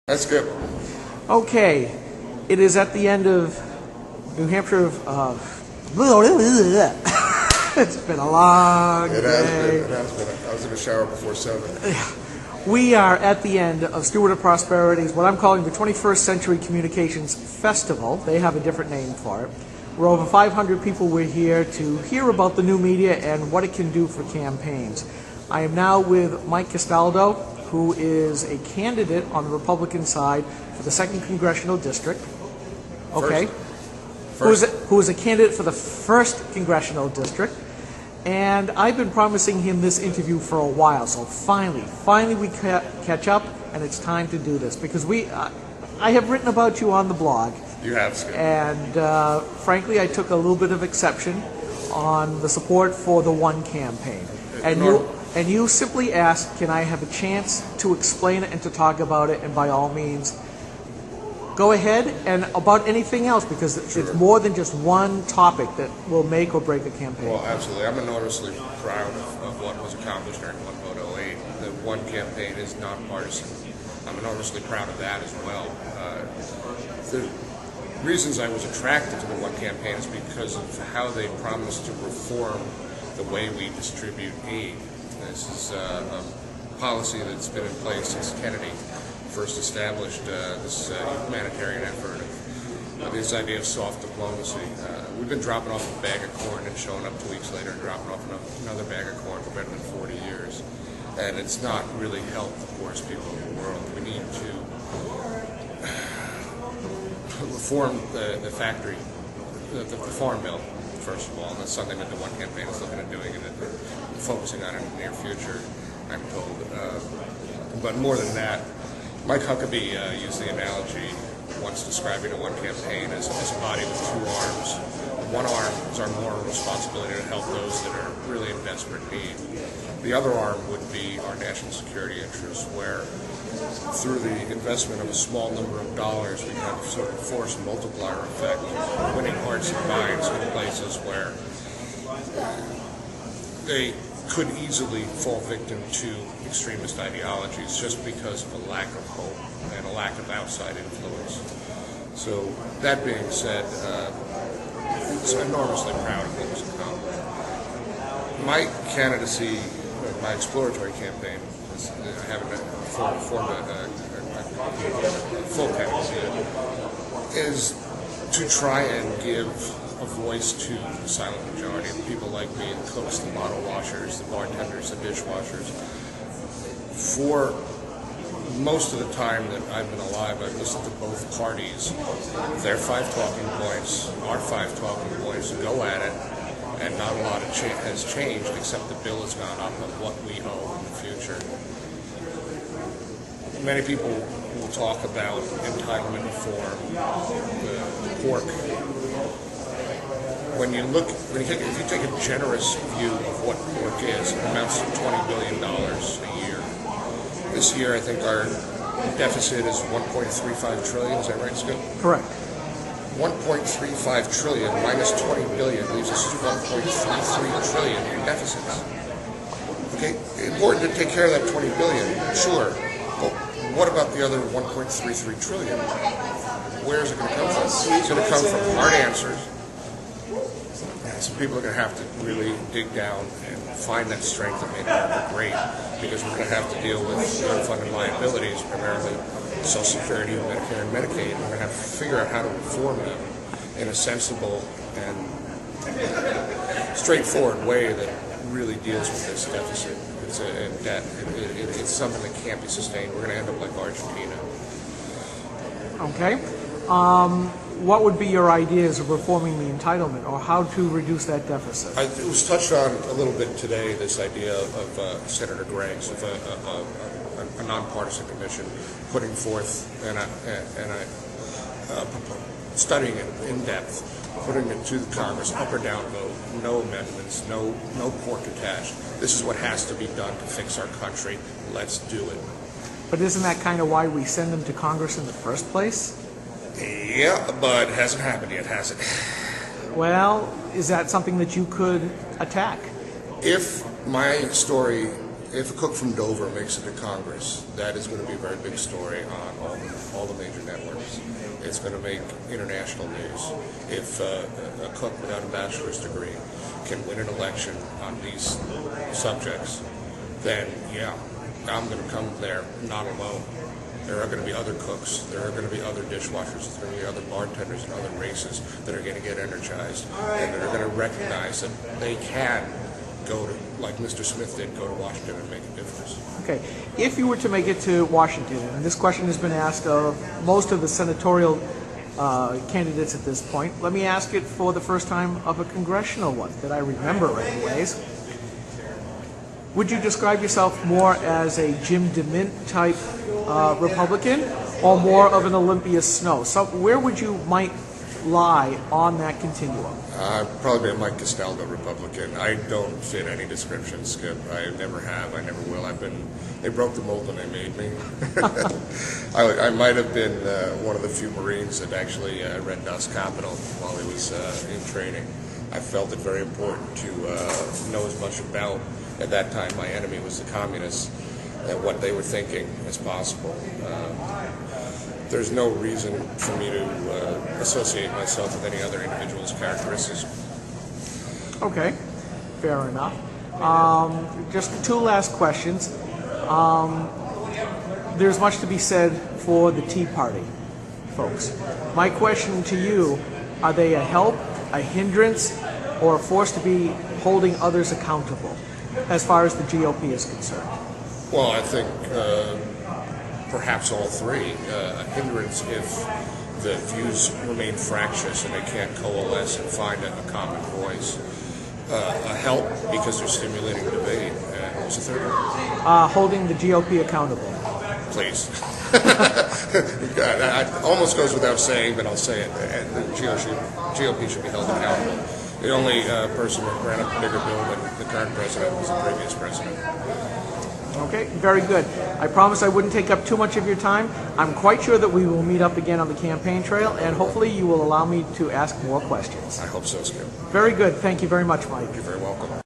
That's good. Okay, it is at the end of New Hampshire. It's been a long day. It has been. I was in the shower before 7. We are at the end of Steward of Prosperity's, what I'm calling the 21st Century Communications Festival. They have a different name for it. We're over 500 people. We're here to hear about the new media and what it can do for campaigns. I am now with Mike Castaldo, who is a candidate on the Republican side for the 2nd Congressional District. Okay. Who is a candidate for the 1st Congressional District. And I've been promising him this interview for a while, so finally we catch up, and it's time to do this. Because I have written about you on the blog. You have, Skip. And frankly, I took a little bit of exception on the support for the One campaign. And you simply asked, can I have a chance to explain it and to talk about it, and by all means, go ahead, and about anything else, because it's more than just one topic that will make or break a campaign. Well, absolutely. I'm enormously proud of what was accomplished during One Vote 08. The One campaign is nonpartisan. I'm enormously proud of that as well. The reasons I was attracted to the One campaign is because of how they promised to reform the way we distribute aid. This is a policy that's been in place since Kennedy first established this humanitarian effort of this idea of soft diplomacy. We've been dropping off a bag of corn and showing up 2 weeks later and dropping off another bag of corn for better than 40 years. And it's not really helped the poorest people in the world. We need to reform the factory, the farm bill, first of all, and that's something that the One campaign is looking at doing and focusing on in the near future, I'm told. But more than that, Mike Huckabee used the analogy once describing the One campaign as a body with 2 arms. One arm is our moral responsibility to help those that are really in desperate need. The other arm would be our national security interests, where through the investment of a small number of dollars, we have a sort of force multiplier effect, winning hearts and minds in places where they could easily fall victim to extremist ideologies just because of a lack of hope and a lack of outside influence. So that being said, I'm enormously proud of what was accomplished. My candidacy, my exploratory campaign, I haven't formed a full candidacy, is to try and give a voice to the silent majority of people like me, the cooks, the bottle washers, the bartenders, the dishwashers. For most of the time that I've been alive, I've listened to both parties, their 5 talking points, our 5 talking points, go at it, and not a lot has changed except the bill has gone up of what we owe in the future. Many people will talk about entitlement reform, the pork. If you take a generous view of what pork is, it amounts to $20 billion a year. This year, I think our deficit is $1.35 trillion. Is that right, Skip? Correct. 1.35 trillion minus 20 billion leaves us 1.33 trillion in deficits. Okay, important to take care of that 20 billion, sure. But what about the other 1.33 trillion? Where is it going to come from? It's going to come from hard answers. So people are going to have to really dig down and find that strength that made America great, because we're going to have to deal with unfunded liabilities, primarily Social Security, Medicare, and Medicaid. We're going to have to figure out how to reform them in a sensible and straightforward way that really deals with this deficit and debt. It's something that can't be sustained. We're going to end up like Argentina. Okay. What would be your ideas of reforming the entitlement, or how to reduce that deficit? It was touched on a little bit today, this idea of Senator Gregg's, of a nonpartisan commission putting forth and studying it in depth, putting it to the Congress, up or down vote, no amendments, no pork attached. This is what has to be done to fix our country. Let's do it. But isn't that kind of why we send them to Congress in the first place? Yeah, but it hasn't happened yet, has it? Well, is that something that you could attack? If my story if a cook from Dover makes it to Congress, that is going to be a very big story on all the major networks. It's going to make international news. If a cook without a bachelor's degree can win an election on these subjects, then yeah, I'm going to come there not alone. There are going to be other cooks, there are going to be other dishwashers, there are going to be other bartenders and other races that are going to get energized and that are going to recognize that they can go to, like Mr. Smith did, go to Washington and make a difference. Okay, if you were to make it to Washington, and this question has been asked of most of the senatorial candidates at this point, let me ask it for the first time of a congressional one that I remember anyways. Would you describe yourself more as a Jim DeMint type Republican or more of an Olympia Snowe? So where would you might lie on that continuum? Probably a Mike Castaldo Republican. I don't fit any description, Skip. I never have. I never will. They broke the mold when they made me. I might have been one of the few Marines that actually read Das Kapital while he was in training. I felt it very important to know as much about, at that time, my enemy was the communists, and what they were thinking as possible. There's no reason for me to associate myself with any other individual's characteristics. Okay, fair enough. Just two last questions. There's much to be said for the Tea Party folks. My question to you, are they a help, a hindrance, or a force to be holding others accountable as far as the GOP is concerned? Well, I think perhaps all three. A hindrance if the views remain fractious and they can't coalesce and find a common voice. A help because they're stimulating debate. And what was the third one? Holding the GOP accountable. Please. It almost goes without saying, but I'll say it. The GOP should be held accountable. The only person who ran a bigger bill than the current president was the previous president. Okay, very good. I promised I wouldn't take up too much of your time. I'm quite sure that we will meet up again on the campaign trail, and hopefully you will allow me to ask more questions. I hope so, Skip. Very good. Thank you very much, Mike. You're very welcome.